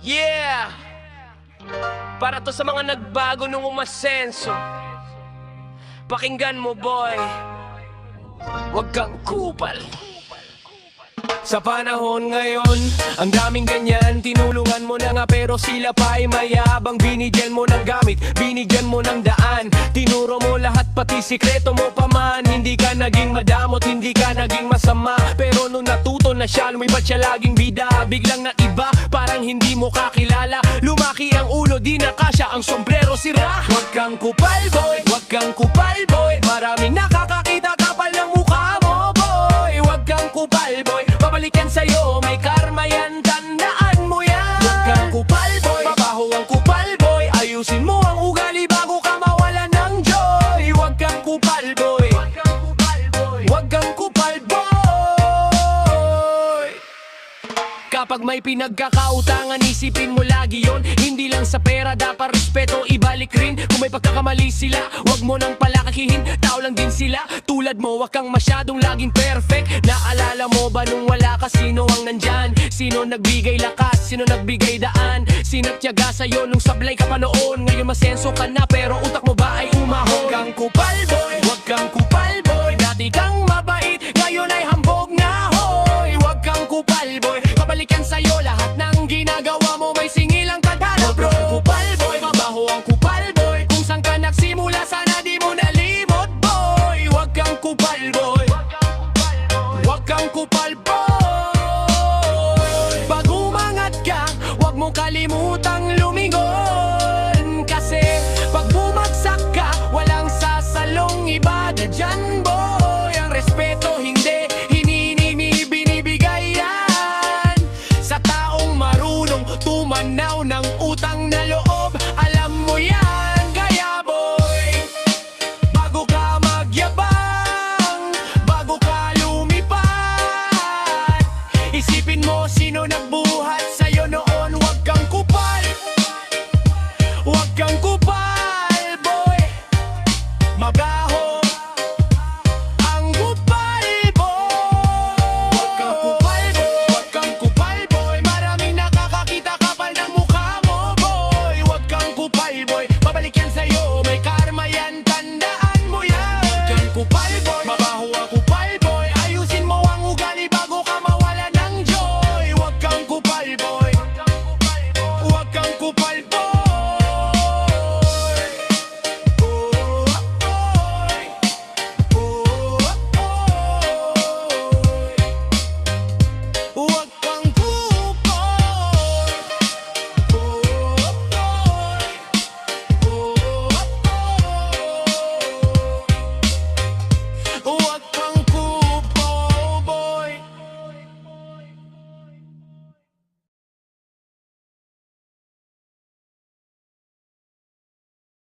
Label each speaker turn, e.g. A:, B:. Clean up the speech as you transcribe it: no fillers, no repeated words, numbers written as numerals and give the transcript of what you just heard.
A: Yeah! Para to sa mga nagbago nung umasenso. Pakinggan mo, boy. Huwag kang kupal. Sa panahon ngayon, ang daming ganyan. Tinulungan mo na nga pero sila pa ay mayabang. Binigyan mo ng gamit, binigyan mo ng daan. Tinuro mo lahat pati sikreto mo pa man. Hindi ka naging madamot, hindi ka naging masama. Pero nung natuto na siya, lumipat siya laging bida. Biglang naiba, parang hindi mo kakilala. Lumaki ang ulo, di na kasya, ang sombrero sira. Huwag kang kupal, boy, huwag kang kupal, boy. Maraming nakakakita, kapal ng mukha mo, boy. Huwag kang kupal, boy, babalikan sa'yo, may karma yan, tandaan mo yan. Huwag kang kupal, boy, mabaho ang kupal, boy. Ayusin mo ang ugali bago ka mawalan ng joy. Huwag kang kupal, boy, huwag kang kupal, boy. Huwag kang kupal, boy. Kapag may pinagkakautangan, isipin mo lagi yon. Hindi lang sa pera, dapat respeto ibalik rin. Kung may pagkakamali sila, wag mo nang palakahihin. Tao lang din sila, tulad mo, wag kang masyadong laging perfect. Naalala mo ba nung wala ka, sino ang nandyan? Sino nagbigay lakas, sino nagbigay daan? Sino tiyaga sa'yo nung sablay ka pa noon? Ngayon masenso ka na pero utak mo ba ay umahon? Wag kang kupal, boy, wag kang kupal, boy. Dati kang mabait, ngayon ay hambog na, hoy. Wag kang kupal, boy, babalikan sa'yo lahat ng ginagawa mo, may singilang tadhana, bro. Wag kang kupal, boy, mabaho ang kupal, boy. Kung saan ka nagsimula, sana di mo nalimot, boy. Wag kang kupal, boy, wag kang kupal, boy. Pag umangat ka, wag mo kalimutang lumingon. Kasi pag bumagsak ka, walang sasalong iba na dyan, boy. Ang respeto hindi hininimi, binibigay yan sa taong marunong tumanaw ng utang na loob. Alam mo yan, kaya boy, bago ka magyabang, bago ka lumipat, isipin mo sino nagbuhay